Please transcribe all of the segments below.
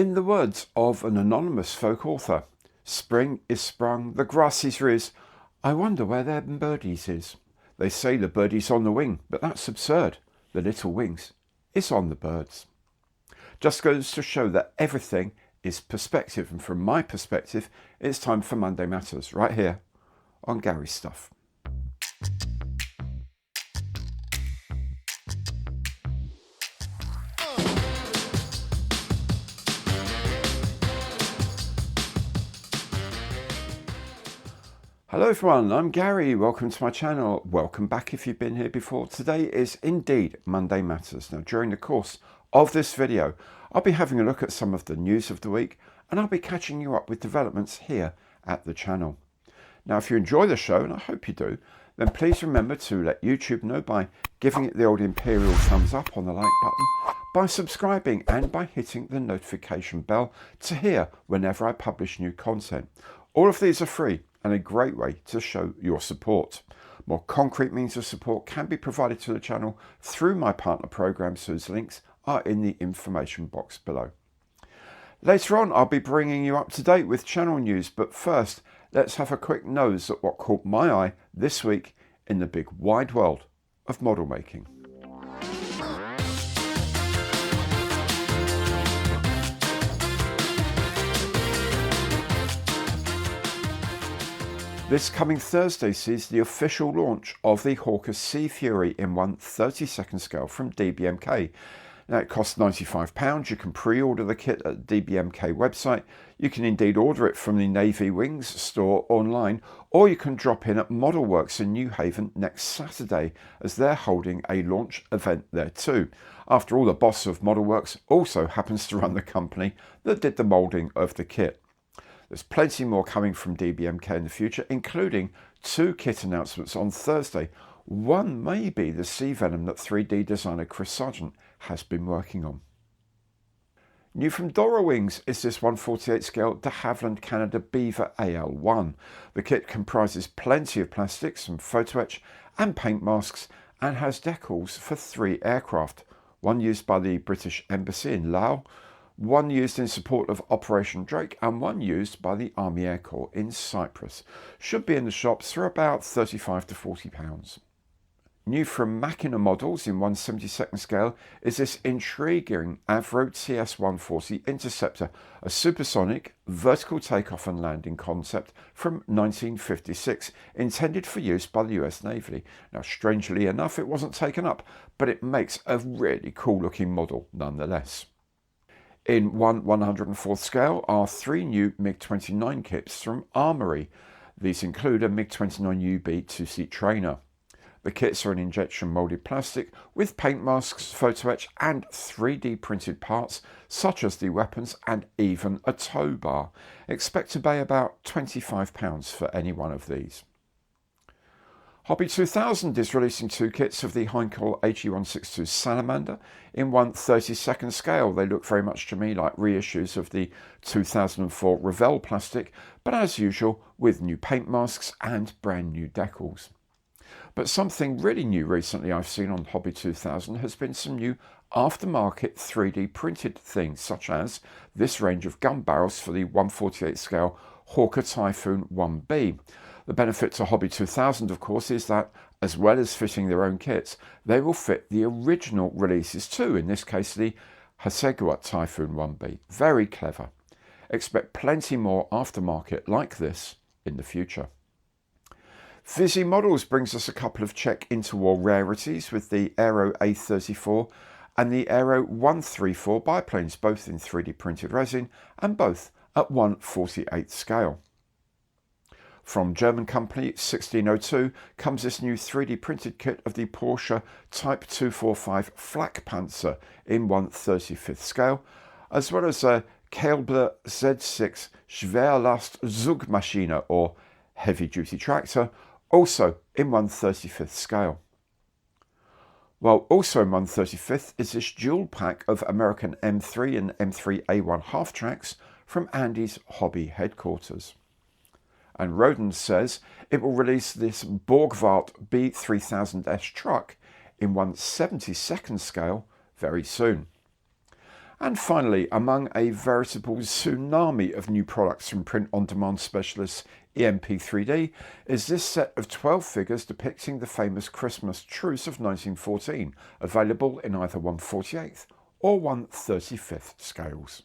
In the words of an anonymous folk author, spring is sprung, the grass is riz, I wonder where them birdies is. They say the birdie's on the wing, but that's absurd. The little wings is on the birds. Just goes to show that everything is perspective, and from my perspective, it's time for Monday Matters, right here on Gary's Stuff. Hello everyone, I'm Gary. Welcome to my channel. Welcome back if you've been here before. Today is indeed Monday Matters. Now, during the course of this video, I'll be having a look at some of the news of the week, and I'll be catching you up with developments here at the channel. Now, if you enjoy the show, and I hope you do, then please remember to let YouTube know by giving it the old imperial thumbs up on the like button, by subscribing, and by hitting the notification bell to hear whenever I publish new content. All of these are free and a great way to show your support. More concrete means of support can be provided to the channel through my partner programs, whose links are in the information box below. Later on, I'll be bringing you up to date with channel news, but first, let's have a quick nose at what caught my eye this week in the big wide world of model making. This coming Thursday sees the official launch of the Hawker Sea Fury in 1/32 scale from DBMK. Now, it costs £95. You can pre-order the kit at the DBMK website. You can indeed order it from the Navy Wings store online, or you can drop in at MODELWORX in New Haven next Saturday, as they're holding a launch event there too. After all, the boss of MODELWORX also happens to run the company that did the moulding of the kit. There's plenty more coming from DBMK in the future, including 2 kit announcements on Thursday. One may be the Sea Venom that 3D designer Chris Sargent has been working on. New from Dora Wings is this 1/48 scale de Havilland Canada Beaver AL1. The kit comprises plenty of plastics, some photo etch and paint masks, and has decals for 3 aircraft. One used by the British Embassy in Laos, one used in support of Operation Drake, and one used by the Army Air Corps in Cyprus. Should be in the shops for about £35 to £40. New from Machina Models in 1/72 scale is this intriguing Avro TS-140 Interceptor, a supersonic vertical takeoff and landing concept from 1956, intended for use by the US Navy. Now, strangely enough, it wasn't taken up, but it makes a really cool looking model nonetheless. In 1/104 scale are 3 new MiG-29 kits from Armory. These include a MiG-29UB 2-seat trainer. The kits are in injection moulded plastic with paint masks, photo etch and 3D printed parts such as the weapons and even a tow bar. Expect to pay about £25 for any one of these. Hobby 2000 is releasing 2 kits of the Heinkel HE162 Salamander in 1/32 scale. They look very much to me like reissues of the 2004 Revell plastic, but as usual with new paint masks and brand new decals. But something really new recently I've seen on Hobby 2000 has been some new aftermarket 3D printed things, such as this range of gun barrels for the 1/48 scale Hawker Typhoon 1B. The benefit to Hobby 2000, of course, is that as well as fitting their own kits, they will fit the original releases too, in this case the Hasegawa Typhoon 1B. Very clever. Expect plenty more aftermarket like this in the future. Visi Models brings us a couple of Czech interwar rarities with the Aero A34 and the Aero 134 biplanes, both in 3D printed resin and both at 1/48 scale. From German company 1602 comes this new 3D printed kit of the Porsche Type 245 Flak Panzer in 1/35 scale, as well as a Kälbler Z6 Schwerlast Zugmaschine, or heavy duty tractor, also in 1/35 scale. Well, also in 1/35 is this dual pack of American M3 and M3A1 half tracks from Andy's Hobby headquarters. And Roden says it will release this Borgward B3000S truck in 1/72 scale very soon. And finally, among a veritable tsunami of new products from print-on-demand specialists EMP3D is this set of 12 figures depicting the famous Christmas truce of 1914, available in either 1/48th or 1/35th scales.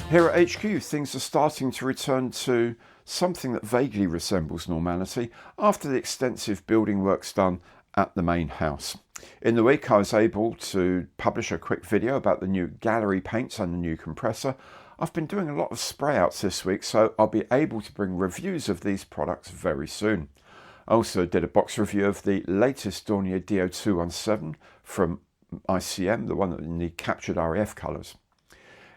Here at HQ, things are starting to return to something that vaguely resembles normality after the extensive building works done at the main house. In the week, I was able to publish a quick video about the new gallery paints and the new compressor. I've been doing a lot of spray outs this week, so I'll be able to bring reviews of these products very soon. I also did a box review of the latest Dornier DO217 from ICM, the one in the captured RAF colours.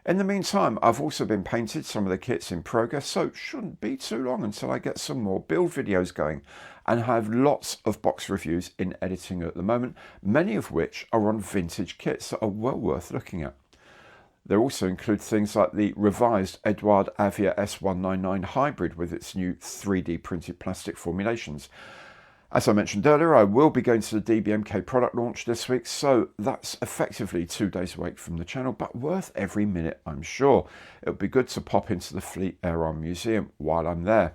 In the meantime, I've also been painted some of the kits in progress, so it shouldn't be too long until I get some more build videos going and have lots of box reviews in editing at the moment, many of which are on vintage kits that are well worth looking at. They also include things like the revised Eduard Avia S199 Hybrid with its new 3D printed plastic formulations. As I mentioned earlier, I will be going to the DBMK product launch this week, so that's effectively 2 days away from the channel, but worth every minute, I'm sure. It would be good to pop into the Fleet Air Arm Museum while I'm there.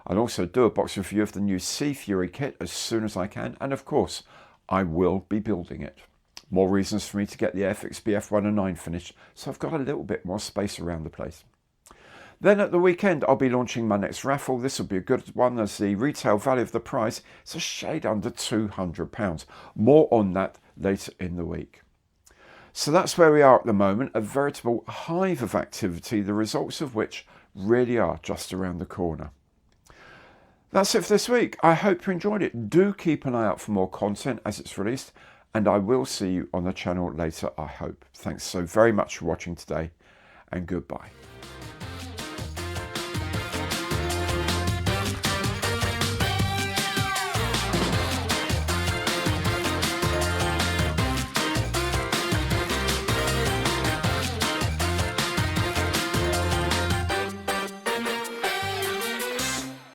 I'll also do a box review of the new Sea Fury kit as soon as I can, and of course, I will be building it. More reasons for me to get the FXB F109 finished, so I've got a little bit more space around the place. Then at the weekend, I'll be launching my next raffle. This will be a good one as the retail value of the prize is a shade under £200. More on that later in the week. So that's where we are at the moment, a veritable hive of activity, the results of which really are just around the corner. That's it for this week. I hope you enjoyed it. Do keep an eye out for more content as it's released, and I will see you on the channel later, I hope. Thanks so very much for watching today, and goodbye.